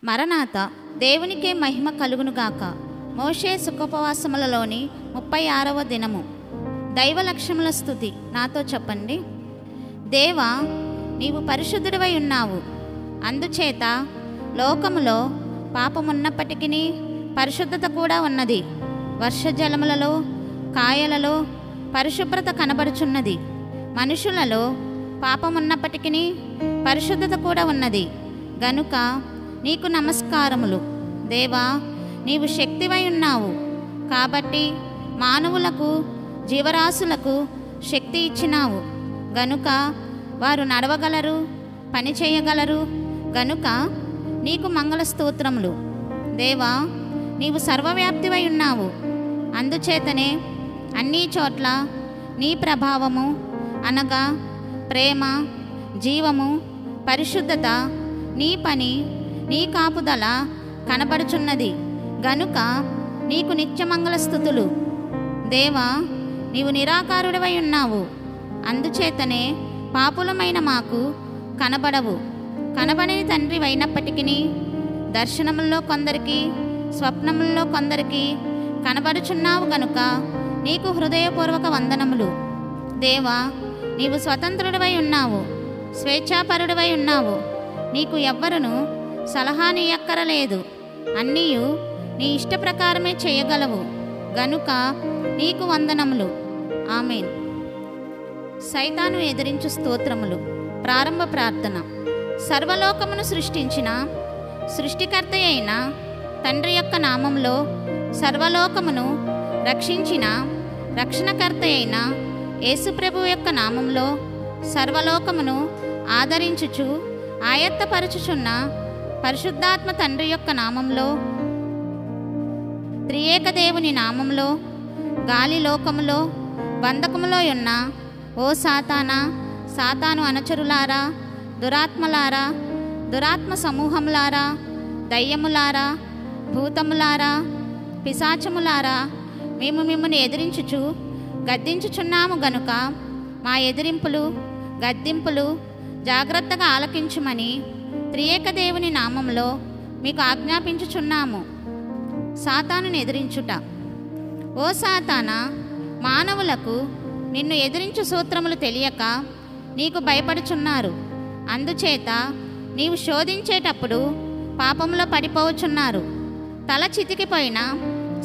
మరణాత దేవునికే మహిమ కలుగునుగాక. మోషే సుఖోపవాసములలోని 36వ దినము. దైవ లక్ష్యముల స్తుతి. నాతో చెప్పండి. దేవా, నీవు పరిశుద్ధుడివై ఉన్నావు. అందుచేత లోకములో పాపమున్నప్పటికీ పరిశుద్ధత కూడా ఉన్నది. వర్షజలములలో కాయలలో పరిశుభ్రత కనబడుచున్నది. మనుషులలో పాపమున్నప్పటికీ పరిశుద్ధత కూడా ఉన్నది. గనుక నీకు నమస్కారములు. దేవా, నీవు శక్తివై ఉన్నావు కాబట్టి మానవులకు జీవరాశులకు శక్తి ఇచ్చినావు. గనుక వారు నడవగలరు, పని చేయగలరు. గనుక నీకు మంగళ స్తోత్రములు. దేవా, నీవు సర్వవ్యాప్తివై ఉన్నావు. అందుచేతనే అన్ని చోట్ల నీ ప్రభావము అనగా ప్రేమ, జీవము, పరిశుద్ధత, నీ పని, నీ కాపుదల కనబడుచున్నది. గనుక నీకు నిత్యమంగళ స్తుతులు. దేవా, నీవు నిరాకారుడివై ఉన్నావు. అందుచేతనే పాపులమైన మాకు కనబడవు. కనబడని తండ్రి అయినప్పటికీ దర్శనముల్లో కొందరికి, స్వప్నముల్లో కొందరికి కనబడుచున్నావు. గనుక నీకు హృదయపూర్వక వందనములు. దేవా, నీవు స్వతంత్రుడివై ఉన్నావు, స్వేచ్ఛాపరుడివై ఉన్నావు. నీకు ఎవ్వరును సలహానియక్కరలేదు. అన్నీయు నీ ఇష్ట ప్రకారమే చేయగలవు. గనుక నీకు వందనములు. ఆమేన్. సైతాను ఎదిరించు స్తోత్రములు. ప్రారంభ ప్రార్థన. సర్వలోకమును సృష్టించిన సృష్టికర్త అయిన తండ్రి యొక్క నామంలో, సర్వలోకమును రక్షించిన రక్షణకర్త అయిన యేసుప్రభు యొక్క నామంలో, సర్వలోకమును ఆదరించుచు ఆయత్తపరచుచున్న పరిశుద్ధాత్మ తండ్రి యొక్క నామంలో, త్రియేక దేవుని నామంలో, గాలి లోకములో బంధకములో ఉన్న ఓ సాతానా, సాతాను అనుచరులారా, దురాత్మలారా, దురాత్మ సమూహములారా, దయ్యములారా, భూతములారా, పిశాచములారా, మేము మిమ్మల్ని ఎదిరించుచు గద్దించుచున్నాము. గనుక మా ఎదిరింపులు, గద్దింపులు జాగ్రత్తగా ఆలకించుమని త్రియేక దేవుని నామంలో మీకు ఆజ్ఞాపించుచున్నాము. సాతానుని ఎదిరించుట. ఓ సాతానా, మానవులకు నిన్ను ఎదిరించు సూత్రములు తెలియక నీకు భయపడుచున్నారు. అందుచేత నీవు శోధించేటప్పుడు పాపములో పడిపోవచ్చున్నారు. తల చితికిపోయిన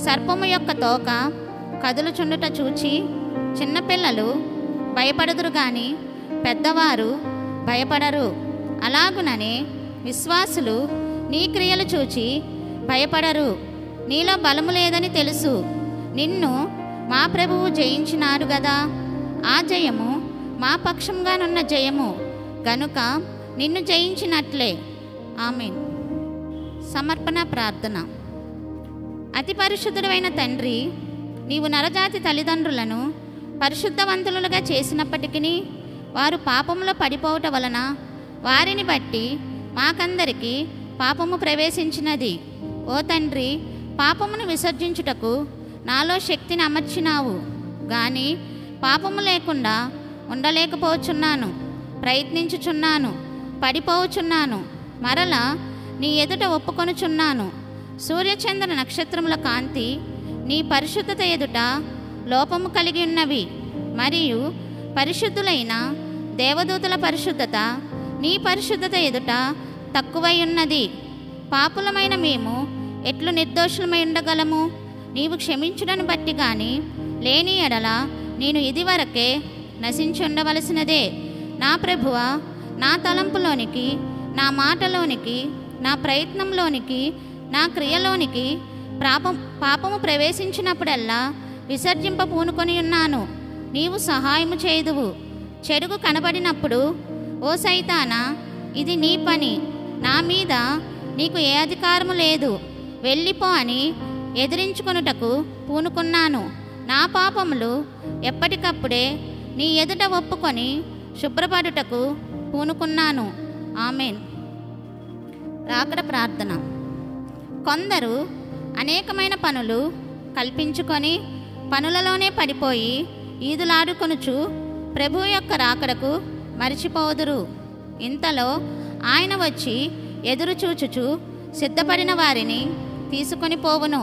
సర్పము యొక్క తోక కదులుచుండుట చూచి చిన్నపిల్లలు భయపడుదురు గాని పెద్దవారు భయపడరు. అలాగుననే విశ్వాసులు నీ క్రియలు చూచి భయపడరు. నీలో బలము లేదని తెలుసు. నిన్ను మా ప్రభువు జయించినారు గదా. ఆ జయము మా పక్షంగానున్న జయము. గనుక నిన్ను జయించినట్లే. ఆమేన్. సమర్పణ ప్రార్థన. అతి పరిశుద్ధుడైన తండ్రి, నీవు నరజాతి తల్లిదండ్రులను పరిశుద్ధవంతులుగా చేసినప్పటికీ వారు పాపములో పడిపోవట వలన వారిని బట్టి మాకందరికీ పాపము ప్రవేశించినది. ఓ తండ్రి, పాపమును విసర్జించుటకు నాలో శక్తిని అమర్చినావు. గాని పాపము లేకుండా ఉండలేకపోవచ్చున్నాను. ప్రయత్నించుచున్నాను, పడిపోవచ్చున్నాను. మరలా నీ ఎదుట ఒప్పుకొనుచున్నాను. సూర్యచంద్ర నక్షత్రముల కాంతి నీ పరిశుద్ధత ఎదుట లోపము కలిగి ఉన్నవి. మరియు పరిశుద్ధులైన దేవదూతల పరిశుద్ధత నీ పరిశుద్ధత ఎదుట తక్కువై ఉన్నది. పాపులమైన మేము ఎట్లు నిర్దోషులమై ఉండగలము? నీవు క్షమించుటను బట్టి గాని లేని ఎడల నేను ఇదివరకే నశించి ఉండవలసినదే. నా ప్రభువా, నా తలంపులోనికి, నా మాటలోనికి, నా ప్రయత్నంలోనికి, నా క్రియలోనికి పాపము ప్రవేశించినప్పుడల్లా విసర్జింప పూనుకొని ఉన్నాను. నీవు సహాయము చేయుదువు. చెడుగు కనబడినప్పుడు, ఓ సైతానా, ఇది నీ పని, నా మీద నీకు ఏ అధికారము లేదు, వెళ్ళిపో అని ఎదిరించుకొనుటకు పూనుకున్నాను. నా పాపములు ఎప్పటికప్పుడే నీ ఎదుట ఒప్పుకొని శుభ్రపడుటకు పూనుకున్నాను. ఆమేన్. రాకడ ప్రార్థన. కొందరు అనేకమైన పనులు కల్పించుకొని పనులలోనే పడిపోయి ఈదులాడుకొనుచు ప్రభు యొక్క రాకడకు మరిచిపోదురు. ఇంతలో ఆయన వచ్చి ఎదురు చూచుచు సిద్ధపడిన వారిని తీసుకొని పోవును.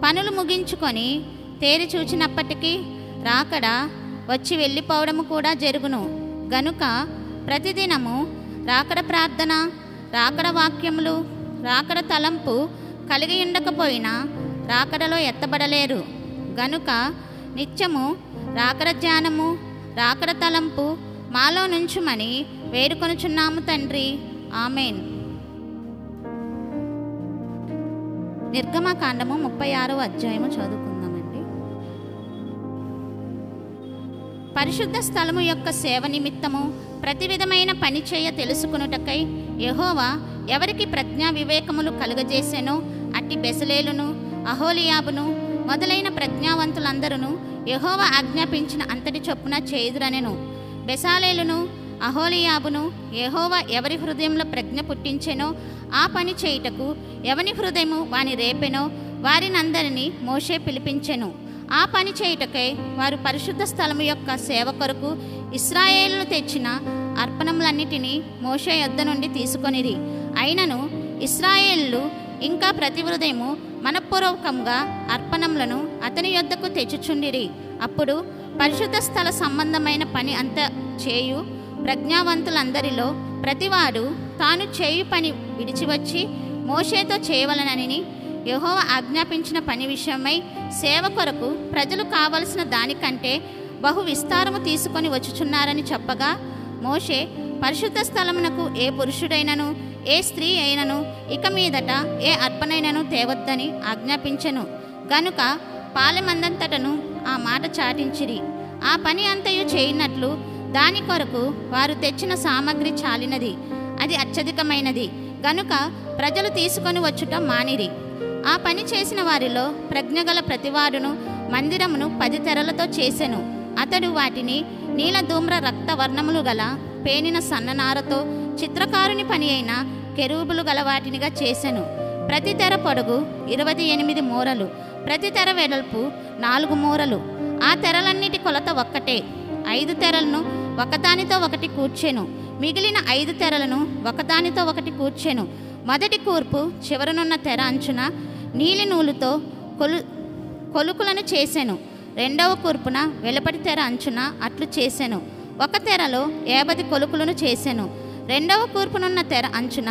పనులు ముగించుకొని తేరి చూచినప్పటికీ రాకడ వచ్చి వెళ్ళిపోవడము కూడా జరుగును. గనుక ప్రతిదినము రాకడ ప్రార్థన, రాకడ వాక్యములు, రాకడ తలంపు కలిగి ఉండకపోయినా రాకడలో ఎత్తబడలేరు. గనుక నిత్యము రాకడ ధ్యానము, రాకడ తలంపు మాలో నుంచుమని వేడుకొనుచున్నాము తండ్రి. ఆమెన్. నిర్గమకాండము 36వ అధ్యాయము చదువుకుందామండి. పరిశుద్ధ స్థలము యొక్క సేవ నిమిత్తము ప్రతి విధమైన పని చేయ తెలుసుకునుటకై యెహోవా ఎవరికి ప్రజ్ఞా వివేకములు కలుగజేసెనో అట్టి బెసలేలును, అహోలియాబును మొదలైన ప్రజ్ఞావంతులందరూ యెహోవా ఆజ్ఞాపించిన అంతటి చొప్పున చేయుదురనెను. బెసాలేలును, అహోలియాబును యెహోవా ఎవరి హృదయంలో ప్రజ్ఞ పుట్టించెనో ఆ పని చేయుటకు ఎవని హృదయము వాని రేపెనో వారినందరినీ మోషే పిలిపించెను. ఆ పని చేయుటకై వారు పరిశుద్ధ స్థలము యొక్క సేవ కొరకు ఇశ్రాయేలును తెచ్చిన అర్పణములన్నిటినీ మోషే యొద్ద నుండి తీసుకొనిరి. అయినను ఇశ్రాయేలు ఇంకా ప్రతి హృదయము మనఃపూర్వకంగా అర్పణములను అతని యొద్దకు తెచ్చుచుండిరి. అప్పుడు పరిశుద్ధ స్థల సంబంధమైన పని అంతా చేయు ప్రజ్ఞావంతులందరిలో ప్రతివాడు తాను చేయు పని విడిచివచ్చి మోషేతో చేయవలనని యెహోవా ఆజ్ఞాపించిన పని విషయమై సేవ కొరకు ప్రజలు కావలసిన దానికంటే బహు విస్తారము తీసుకొని వచ్చుచున్నారని చెప్పగా, మోషే పరిశుద్ధ స్థలమునకు ఏ పురుషుడైనను ఏ స్త్రీ అయినను ఇక మీదట ఏ అర్పణైనను తేవద్దని ఆజ్ఞాపించెను. గనుక పాలెమందంతటను ఆ మాట చాటించిరి. ఆ పని అంతయు చేయనట్లు దాని కొరకు వారు తెచ్చిన సామగ్రి చాలినది, అది అత్యధికమైనది. గనుక ప్రజలు తీసుకొని వచ్చుట మానిరి. ఆ పని చేసిన వారిలో ప్రజ్ఞగల ప్రతివాడును మందిరమును 10 తెరలతో చేసెను. అతడు వాటిని నీలధూమ్ర రక్తవర్ణములు గల పేనిన సన్ననారతో చిత్రకారుని పని అయిన కెరూబులు గల వాటినిగా చేసెను. ప్రతి తెర పొడుగు 28 మూరలు, ప్రతి తెర వెడల్పు 4 మూరలు. ఆ తెరలన్నిటి కొలత ఒక్కటే. 5 తెరలను ఒకదానితో ఒకటి కూర్చెను. మిగిలిన 5 తెరలను ఒకదానితో ఒకటి కూర్చెను. మొదటి కూర్పు చివరనున్న తెర అంచున నీలి నూలుతో కొలుకులను చేసెను. రెండవ కూర్పున వెలుపటి తెర అంచున అట్లు చేసెను. ఒక తెరలో 50 కొలుకులను చేసెను. రెండవ కూర్పునున్న తెర అంచున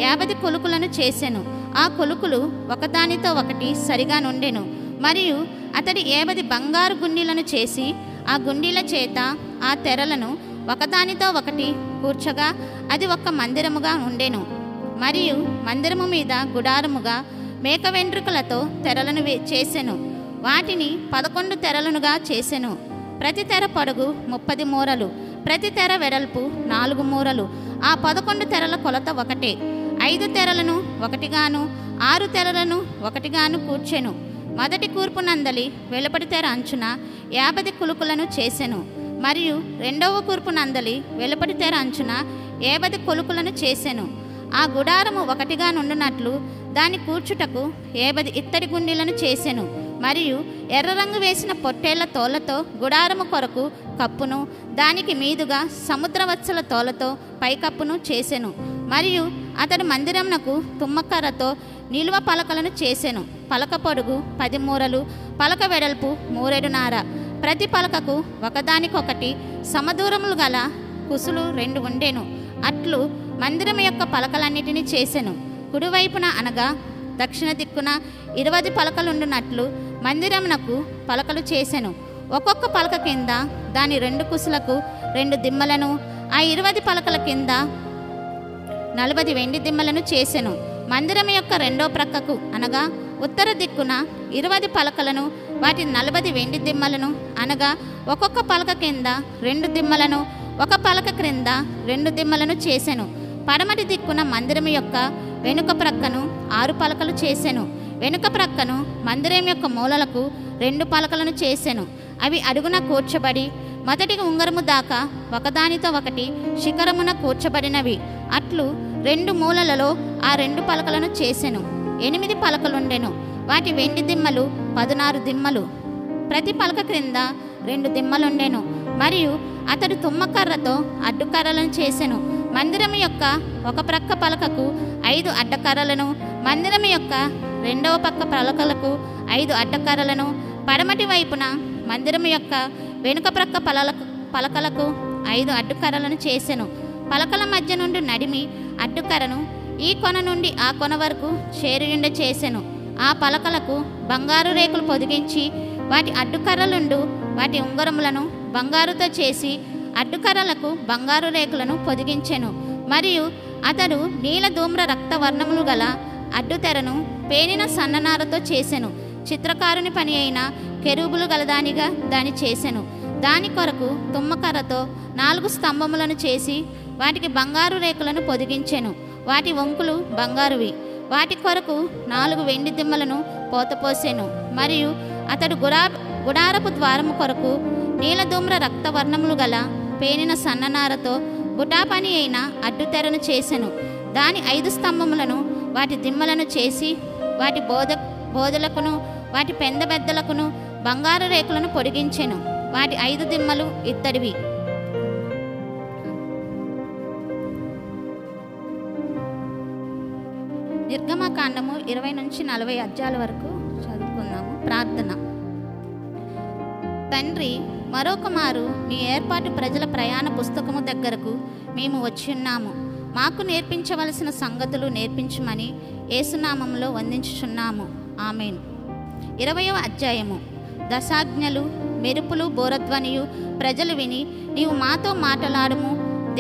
50 కొలుకులను చేసెను. ఆ కొలుకులు ఒకదానితో ఒకటి సరిగా నుండెను. మరియు అతడి 50 బంగారు గుండీలను చేసి ఆ గుండీల చేత ఆ తెరలను ఒకదానితో ఒకటి కూర్చగా అది ఒక మందిరముగా ఉండెను. మరియు మందిరము మీద గుడారముగా మేక వెంట్రుకలతో తెరలను చేసెను. వాటిని 11 తెరలనుగా చేసెను. ప్రతి తెర పొడుగు 30 మూరలు, ప్రతి తెర వెడల్పు 4 మూరలు. ఆ 11 తెరల కొలత ఒకటే. 5 తెరలను ఒకటిగాను 6 తెరలను ఒకటిగాను కూర్చెను. మొదటి కూర్పు నందలి వెలుపటి తెర అంచున 50 కొలుకులను చేసెను. మరియు రెండవ కూర్పు నందలి వెలుపటి తెర అంచున 50 కొలుకులను చేసెను. ఆ గుడారము ఒకటిగా నుండునట్లు దాని కూర్చుటకు 50 ఇత్తడి గుండీలను చేసెను. మరియు ఎర్ర రంగు వేసిన పొట్టేళ్ల తోళ్లతో గుడారము కొరకు కప్పును, దానికి మీదుగా సముద్రవత్సల తోళ్లతో పైకప్పును చేసెను. మరియు అతడు మందిరమునకు తుమ్మకర్రతో నిలువ పలకలను చేసెను. పలక పొడుగు 10 మూరలు, పలక వెడల్పు 3.5. ప్రతి పలకకు ఒకదానికొకటి సమదూరములు గల కుసులు 2 ఉండెను. అట్లు మందిరం యొక్క పలకలన్నిటినీ చేసెను. కుడివైపున అనగా దక్షిణ దిక్కున 20 పలకలుండునట్లు మందిరమునకు పలకలు చేసెను. ఒక్కొక్క పలక కింద దాని 2 కుసులకు 2 దిమ్మలను, ఆ 20 పలకల కింద 40 వెండి దిమ్మలను చేసెను. మందిరం యొక్క రెండో ప్రక్కకు అనగా ఉత్తర దిక్కున 20 పలకలను, వాటి 40 వెండి దిమ్మలను, అనగా ఒక్కొక్క పలక కింద 2 దిమ్మలను, ఒక పలక క్రింద 2 దిమ్మలను చేసెను. పడమటి దిక్కున మందిరం యొక్క వెనుక ప్రక్కను 6 పలకలు చేసెను. వెనుక ప్రక్కను మందిరం యొక్క మూలలకు 2 పలకలను చేసెను. అవి అడుగున కూర్చబడి మొదటి ఉంగరము దాకా ఒకదానితో ఒకటి శిఖరమున కూర్చబడినవి. అట్లు 2 మూలలలో ఆ 2 పలకలను చేసెను. 8 పలకలుండెను. వాటి వెండి దిమ్మలు 16 దిమ్మలు. ప్రతి పలక క్రింద 2 దిమ్మలుండెను. మరియు అతడు తుమ్మకర్రతో అడ్డుకర్రలను చేసెను. మందిరం యొక్క ఒక ప్రక్క పలకకు 5 అడ్డకర్రలను, మందిరం యొక్క రెండవ పక్క పలకలకు 5 అడ్డకర్రలను, పడమటి వైపున మందిరం యొక్క వెనుక ప్రక్క పలకలకు 5 అడ్డుకర్రలను చేసెను. పలకల మధ్య నుండి నడిమి అడ్డుకర్రను ఈ కొన నుండి ఆ కొన వరకు చేరియుండ చేసెను. ఆ పలకలకు బంగారు రేకులు పొదిగించి వాటి అడ్డుకర్రలుండు వాటి ఉంగరములను బంగారుతో చేసి అడ్డుకర్రలకు బంగారు రేకులను పొదిగించెను. మరియు అతడు నీల ధూమ్ర రక్త వర్ణములు గల అడ్డుతెరను పేనిన సన్ననారతో చేసెను. చిత్రకారుని పని అయిన కెరూబులు గలదానిగా దాని చేసెను. దాని కొరకు తుమ్మకర్రతో 4 స్తంభములను చేసి వాటికి బంగారు రేకులను పొదిగించెను. వాటి వంకులు బంగారువి. వాటి కొరకు 4 వెండి దిమ్మలను పోతపోసెను. మరియు అతడు గుడారపు ద్వారము కొరకు నీలధూమ్ర రక్తవర్ణములు గల పేనిన సన్ననారతో బుటాపని అయిన అడ్డుతెరను చేసెను. దాని 5 స్తంభములను వాటి దిమ్మలను చేసి వాటి బోధలకును వాటి పెందబెద్దలకును బంగారు రేకులను పొడిగించెను. వాటి 5 దిమ్మలు ఇత్తడివి. నిర్గమకాండము 20 నుంచి 40 అధ్యాయాల వరకు చదువుకుందాము. ప్రార్థన. తండ్రి, మరొక మారు నీ ఏర్పాటు ప్రజల ప్రయాణ పుస్తకము దగ్గరకు మేము వచ్చిన్నాము. మాకు నేర్పించవలసిన సంగతులు నేర్పించమని యేసునామములో వందించుచున్నాము. ఆమేన్. 20వ అధ్యాయము. దశాజ్ఞలు, మెరుపులు, బోరధ్వనియు ప్రజలు విని, నీవు మాతో మాటలాడుము,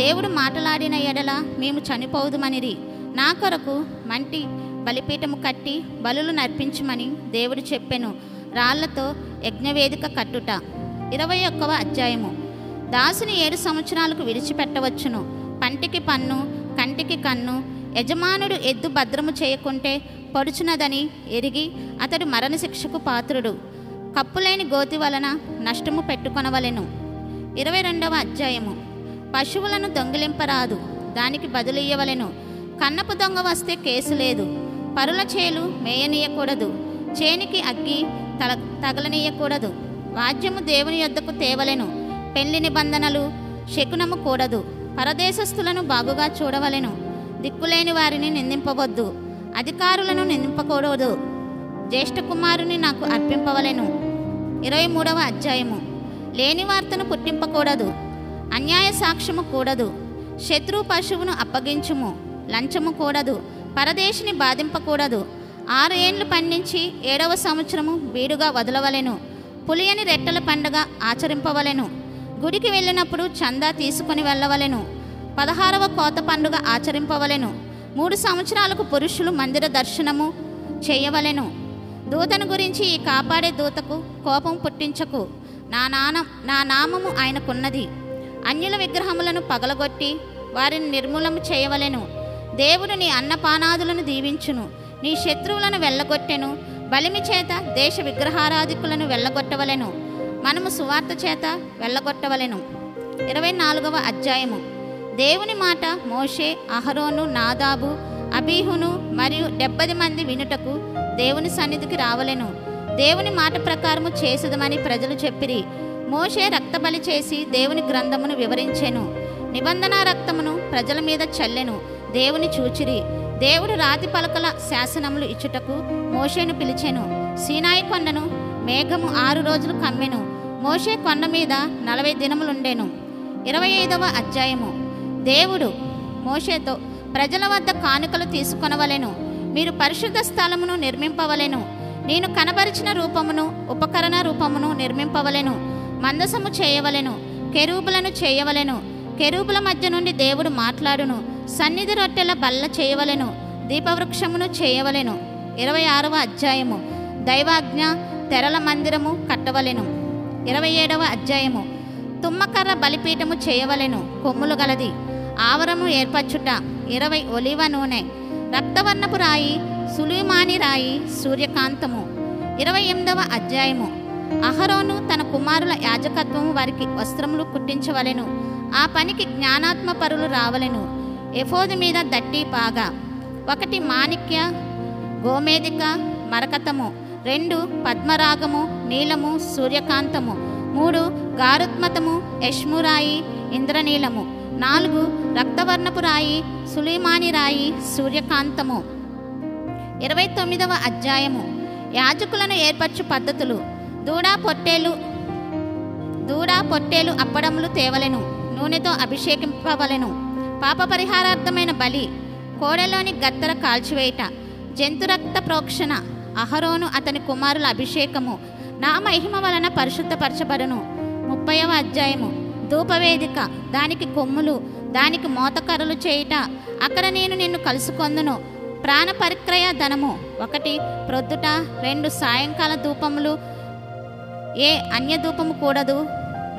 దేవుడు మాటలాడిన ఎడల మేము చనిపోదుమనిరి. నా కొరకు మంటి బలిపీఠము కట్టి బలులు నర్పించమని దేవుడు చెప్పెను. రాళ్లతో యజ్ఞవేదిక కట్టుట. 21వ అధ్యాయము. దాసుని 7 సంవత్సరాలకు విడిచిపెట్టవచ్చును. పంటికి పన్ను, కంటికి కన్ను. యజమానుడు ఎద్దు భద్రము చేయకుంటే పొడుచునదని ఎరిగి అతడు మరణశిక్షకు పాత్రుడు. కప్పులేని గోతి వలన నష్టము పెట్టుకొనవలెను. 22వ అధ్యాయము. పశువులను దొంగిలింపరాదు, దానికి బదులియ్యవలెను. కన్నపు దొంగ వస్తే కేసు లేదు. పరుల చేలు మేయనీయకూడదు, చేనికి అగ్గి తగలనీయకూడదు. వాద్యము దేవుని యొద్దకు తేవలెను. పెళ్లి నిబంధనలు శకునము కూడదు. పరదేశస్థులను బాగుగా చూడవలెను. దిక్కులేని వారిని నిందింపవద్దు, అధికారులను నిందింపకూడదు. జ్యేష్ఠ కుమారుని నాకు అర్పింపవలెను. 23వ అధ్యాయము. లేని వార్తను పుట్టింపకూడదు, అన్యాయ సాక్ష్యము కూడదు. శత్రు పశువును అప్పగించుము, లంచము కూడదు. పరదేశిని బాధింపకూడదు. 6 ఏండ్లు పండించి 7వ సంవత్సరము బీడుగా వదలవలెను. పులియని రెట్టల పండుగ ఆచరింపవలెను. గుడికి వెళ్ళినప్పుడు చందా తీసుకొని వెళ్ళవలెను. 16వ కోత పండుగ ఆచరింపవలెను. 3 సంవత్సరాలకు పురుషులు మందిర దర్శనము చేయవలెను. దూతను గురించి ఈ కాపాడే దూతకు కోపం పుట్టించకు, నా నామము ఆయనకున్నది. అన్యుల విగ్రహములను పగలగొట్టి వారిని నిర్మూలము చేయవలెను. దేవుడు నీ అన్నపానాదులను దీవించును. నీ శత్రువులను వెళ్ళగొట్టెను. బలిమి చేత దేశ విగ్రహారాధికులను వెళ్ళగొట్టవలెను. మనము సువార్త చేత వెళ్ళగొట్టవలెను. 24వ అధ్యాయము. దేవుని మాట మోషే, అహరోను, నాదాబు, అబీహును మరియు 70 మంది వినుటకు దేవుని సన్నిధికి రావలెను. దేవుని మాట ప్రకారము చేసేదమని ప్రజలు చెప్పిరి. మోషే రక్తబలి చేసి దేవుని గ్రంథమును వివరించెను. నిబంధన రక్తమును ప్రజల మీద చల్లెను. దేవుని చూచిరి. దేవుడు రాతి పలకల శాసనములు ఇచ్చుటకు మోషేను పిలిచెను. సీనాయి కొండను మేఘము 6 రోజులు కమ్మెను. మోషే కొండ మీద 40 దినములుండెను. 25వ అధ్యాయము. దేవుడు మోషేతో, ప్రజల వద్ద కానుకలు తీసుకొనవలెను. మీరు పరిశుద్ధ స్థలమును నిర్మింపవలెను. నేను కనబరిచిన రూపమును ఉపకరణ రూపమును నిర్మింపవలెను. మందసము చేయవలెను. కెరూబులను చేయవలెను. కెరూబుల మధ్య నుండి దేవుడు మాట్లాడును. సన్నిధి రొట్టెల బల్ల చేయవలెను. దీపవృక్షమును చేయవలెను. 26వ అధ్యాయము. దైవాజ్ఞ, తెరల మందిరము కట్టవలెను. 27వ అధ్యాయము. తుమ్మకర్ర బలిపీఠము చేయవలెను, కొమ్ములు గలది. ఆవరము ఏర్పరచుట. 20 ఒలివ నూనె, రక్తవర్ణపు రాయి, సులీమాని రాయి, సూర్యకాంతము. 28వ అధ్యాయము. అహరోను తన కుమారుల యాజకత్వము వారికి వస్త్రములు కుట్టించవలెను. ఆ పనికి జ్ఞానాత్మ పరులు రావలెను. ఎఫోదు మీద దట్టి పాగా. 1 మాణిక్య, గోమేదిక, మరకతము. 2 పద్మరాగము, నీలము, సూర్యకాంతము. 3 గారుత్మతము, యష్మురాయి, ఇంద్రనీలము. 4 రక్తవర్ణపు రాయి, సులీమాని రాయి, సూర్యకాంతము. 29వ అధ్యాయము యాజకులను ఏర్పరచు పద్ధతులు. దూడ పొట్టేలు అప్పడములు తేవలెను, నూనెతో అభిషేకింపవలెను. పాప పరిహారార్థమైన బలి, కోడెలోని గత్తర కాల్చివేయట, జంతురక్త ప్రోక్షణ, అహరోను అతని కుమారుల అభిషేకము నా మహిమ వలన పరిశుద్ధపరచబడును. 30వ అధ్యాయము ధూపవేదిక, దానికి కొమ్ములు, దానికి మోతకర్రలు చేయుట. అక్కడ నేను నిన్ను కలుసుకొందును. ప్రాణ పరిక్రయ ధనము, 1 ప్రొద్దుట, 2 సాయంకాల ధూపములు, ఏ అన్య ధూపము కూడదు.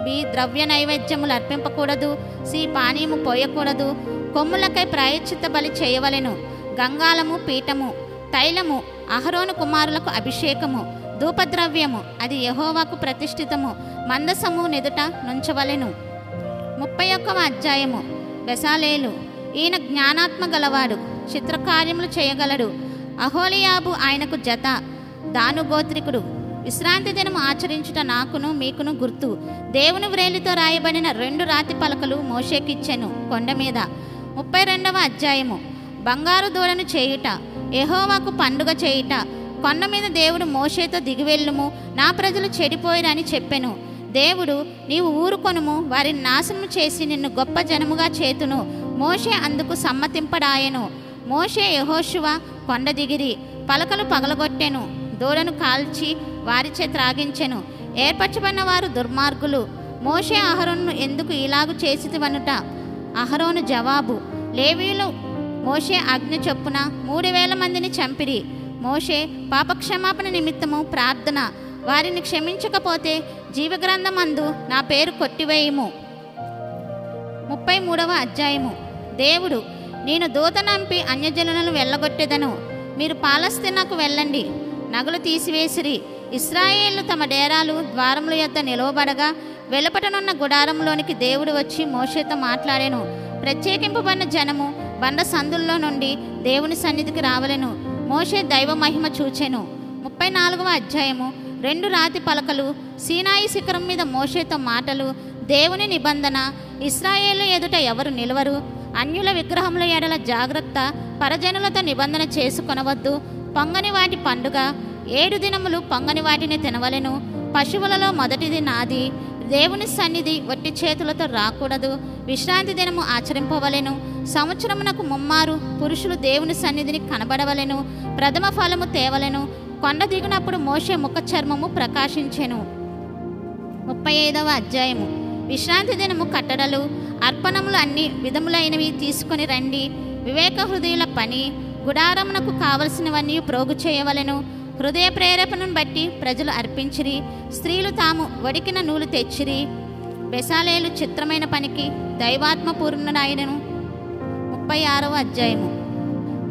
బి ద్రవ్య నైవేద్యములు అర్పింపకూడదు. సి పానీయము పోయకూడదు. కొమ్ములకై ప్రాయశ్చిత్త బలి చేయవలెను. గంగాళము, పీఠము, తైలము, అహరోను కుమారులకు అభిషేకము, ధూపద్రవ్యము, అది యెహోవాకు ప్రతిష్ఠితము, మందసము నెదుట నుంచవలెను. 31వ అధ్యాయము బెసాలేలు, ఈయన జ్ఞానాత్మ గలవాడు, చిత్రకార్యములు చేయగలడు. అహోలియాబు ఆయనకు జత, దాను గోత్రికుడు. విశ్రాంతి దినము ఆచరించుట నాకును మీకును గుర్తు. దేవుని వ్రేలితో రాయబడిన 2 రాతి పలకలు మోషేకిచ్చెను కొండ మీద. 32వ అధ్యాయము బంగారు దూడను చేయుట, యెహోవాకు పండుగ చేయుట. కొండ మీద దేవుడు మోషేతో దిగివెళ్ళుము, నా ప్రజలు చెడిపోయిరని చెప్పెను. దేవుడు, నీవు ఊరుకొనుము, వారిని నాశనము చేసి నిన్ను గొప్ప జనముగా చేతును. మోషే అందుకు సమ్మతింపడాయెను. మోషే యెహోషువ కొండ దిగిరి, పలకలు పగలగొట్టెను, దూడను కాల్చి వారిచే త్రాగించెను. ఏర్పరచబడిన వారు దుర్మార్గులు. మోషే అహరోను ఎందుకు ఇలాగు చేసితివనుట. అహరోను జవాబు, లేవీయులు మోషే ఆజ్ఞ చొప్పున 3000 మందిని చంపిరి. మోషే పాపక్షమాపణ నిమిత్తము ప్రార్థన, వారిని క్షమించకపోతే జీవగ్రంథమందు నా పేరు కొట్టివేయుము. 33వ అధ్యాయము దేవుడు, నేను దూతనంపి అన్యజనులను వెళ్ళగొట్టెదను. మీరు పాలస్తీనాకు వెళ్ళండి. నగలు తీసివేసిరి. ఇశ్రాయేలు తమ డేరాలు ద్వారముల యొద్ద నిలవబడగా వెలుపటనున్న గుడారంలోనికి దేవుడు వచ్చి మోషేతో మాట్లాడెను. ప్రత్యేకింపబడిన జనము బండ సందుల్లో నుండి దేవుని సన్నిధికి రావలెను. మోషే దైవ మహిమ చూచెను. 34వ అధ్యాయము 2 రాతి పలకలు, సీనాయి శిఖరం మీద మోషేతో మాటలు, దేవుని నిబంధన. ఇశ్రాయేలు ఎదుట ఎవరు నిలవరు. అన్యుల విగ్రహముల ఎడల జాగ్రత్త, పరజనులతో నిబంధన చేసుకొనవద్దు. పొంగని వాటి పండుగ, 7 దినములు పొంగని వాటిని తినవలెను. పశువులలో మొదటిది నాది. దేవుని సన్నిధి వట్టి చేతులతో రాకూడదు. విశ్రాంతి దినము ఆచరింపవలెను. సంవత్సరమునకు 3 మారు పురుషులు దేవుని సన్నిధిని కనబడవలెను. ప్రథమ ఫలము తేవలెను. కొండ దిగినప్పుడు మోషే ముఖ చర్మము ప్రకాశించెను. 35వ అధ్యాయము విశ్రాంతి దినము కట్టడలు, అర్పణములు అన్ని విధములైనవి తీసుకొని రండి. వివేక హృదయుల పని, గుడారమునకు కావలసినవన్నీ ప్రోగు చేయవలెను. హృదయ ప్రేరేపణను బట్టి ప్రజలు అర్పించిరి. స్త్రీలు తాము వడికిన నూలు తెచ్చిరి. బెసాలేలు చిత్రమైన పనికి దైవాత్మ పూర్ణుడాయనను. 36వ అధ్యాయము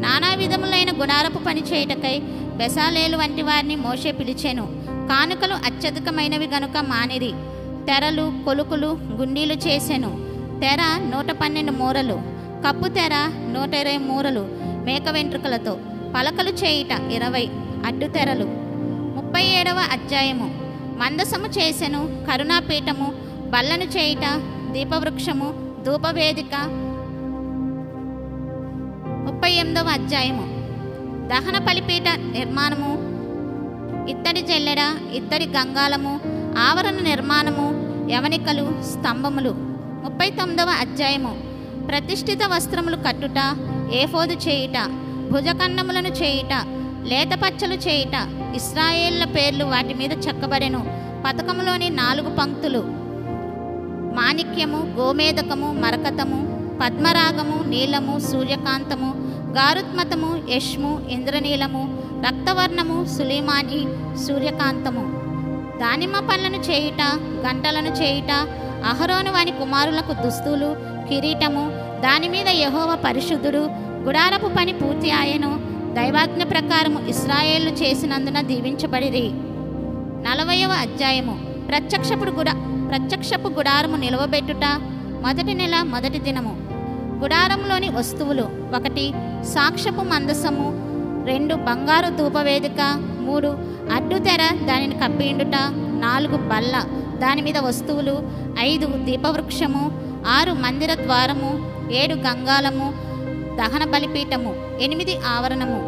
నానా విధములైన గుడారపు పని చేయుటకై బెసాలేలు వంటి వారిని మోషే పిలిచెను. కానుకలు అత్యధికమైనవి గనుక మానిరి. తెరలు, కొలుకులు, గుండీలు చేసెను. తెర 112 మూరలు, కప్పు తెర 120 మూరలు మేక వెంట్రుకలతో. పలకలు చేయుట 20 అడ్డు తెరలు. 37వ అధ్యాయము మందసము చేసెను. కరుణాపీఠము, బల్లను చేయుట, దీపవృక్షము, ధూపవేదిక. 38వ అధ్యాయము దహన బలిపీఠ నిర్మాణము, ఇత్తడి జల్లెడ, ఇత్తడి గంగాళము, ఆవరణ నిర్మాణము, యవనికలు, స్తంభములు. 39వ అధ్యాయము ప్రతిష్ఠిత వస్త్రములు కట్టుట, ఏఫోదు చేయుట, భుజఖండములను చేయుట, లేతపచ్చలు చేయుట. ఇశ్రాయేళ్ల పేర్లు వాటి మీద చెక్కబడెను. పతకములోని 4 పంక్తులు, మాణిక్యము, గోమేదకము, మరకతము, పద్మరాగము, నీలము, సూర్యకాంతము, గారుత్మతము, యష్ము, ఇంద్రనీలము, రక్తవర్ణము, సులీమాని, సూర్యకాంతము. దానిమ్మ పండ్లను చేయుట, గంటలను చేయుట. అహరోను వాని కుమారులకు దుస్తులు, కిరీటము. దానిమీద యెహోవా పరిశుద్ధుడు. గుడారపు పని పూర్తి ఆయను. దైవాజ్ఞ ప్రకారము ఇశ్రాయేలు చేసినందున దీవించబడిరి. 40వ అధ్యాయము ప్రత్యక్షపు గుడారము నిలవబెట్టుట. 1వ నెల 1వ దినము. గుడారంలోని వస్తువులు: 1 సాక్ష్యపు మందసము, 2 బంగారు ధూపవేదిక, 3 అడ్డు తెర దానిని కప్పిండుట, 4 బల్ల దాని మీద వస్తువులు, 5 దీపవృక్షము, 6 మందిర ద్వారము, 7 గంగాళము, దహన బలిపీఠము, 8 ఆవరణము.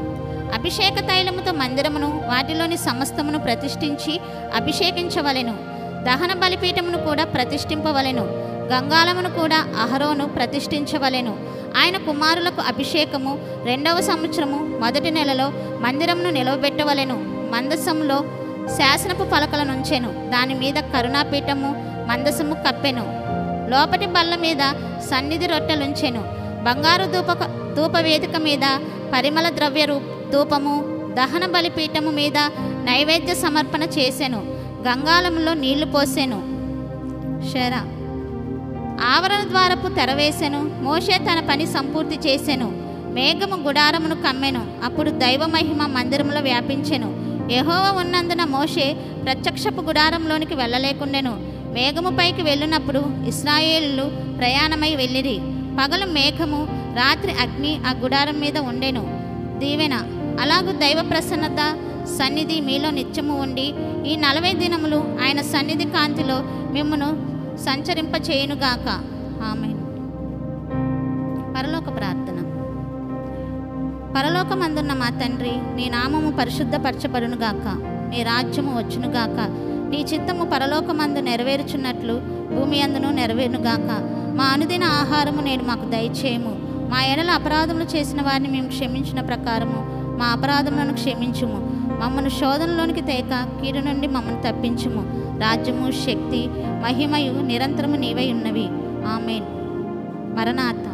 అభిషేక తైలముతో మందిరమును వాటిలోని సమస్తమును ప్రతిష్ఠించి అభిషేకించవలెను. దహన బలిపీఠమును కూడా ప్రతిష్ఠింపవలెను. గంగాళమును కూడా అహరోను ప్రతిష్ఠించవలెను. ఆయన కుమారులకు అభిషేకము 2వ సంవత్సరము మొదటి నెలలో మందిరమును నిలవబెట్టవలెను. మందసములో శాసనపు పలకలనుంచెను. దాని మీద కరుణాపీఠము మందసము కప్పెను. లోపటి బల్ల మీద సన్నిధి రొట్టెలుంచెను. బంగారు ధూపవేదిక మీద పరిమళ ద్రవ్య ధూపము, దహన బలిపీఠము మీద నైవేద్య సమర్పణ చేసెను. గంగాళములో నీళ్లు పోసెను. షెరా ఆవరణ ద్వారపు తెరవేసెను. మోషే తన పని సంపూర్తి చేసెను. మేఘము గుడారమును కమ్మెను. అప్పుడు దైవ మహిమ మందిరములో వ్యాపించెను. యెహోవా ఉన్నందున మోషే ప్రత్యక్షపు గుడారంలోనికి వెళ్ళలేకుండెను. మేఘము పైకి వెళ్ళినప్పుడు ఇశ్రాయేలీయులు ప్రయాణమై వెళ్ళిరి. పగలు మేఘము, రాత్రి అగ్ని ఆ గుడారం మీద ఉండెను. దీవెన. అలాగూ దైవ ప్రసన్నత సన్నిధి మీలో నిత్యము ఉండి ఈ 40 దినములు ఆయన సన్నిధి కాంతిలో మిమ్మును సంచరింపచేయునుగాక. ఆమేన్. పరలోక ప్రార్థన. పరలోకమందున్న మా తండ్రి, నీ నామము పరిశుద్ధపరచబడునుగాక. నీ రాజ్యము వచ్చునుగాక. నీ చిత్తము పరలోకమందు నెరవేరుచున్నట్లు భూమి అందును నెరవేరునుగాక. మా అనుదిన ఆహారము నేడు మాకు దయచేయము. మా ఎడల అపరాధములు చేసిన వారిని మేము క్షమించిన ప్రకారము మా అపరాధములను క్షమించుము. మమ్మను శోధనలోనికి తేక కీడు నుండి మమ్మను తప్పించుము. రాజ్యము, శక్తి, మహిమయు నిరంతరము నీవై ఉన్నవి. ఆమేన్. మరణాత.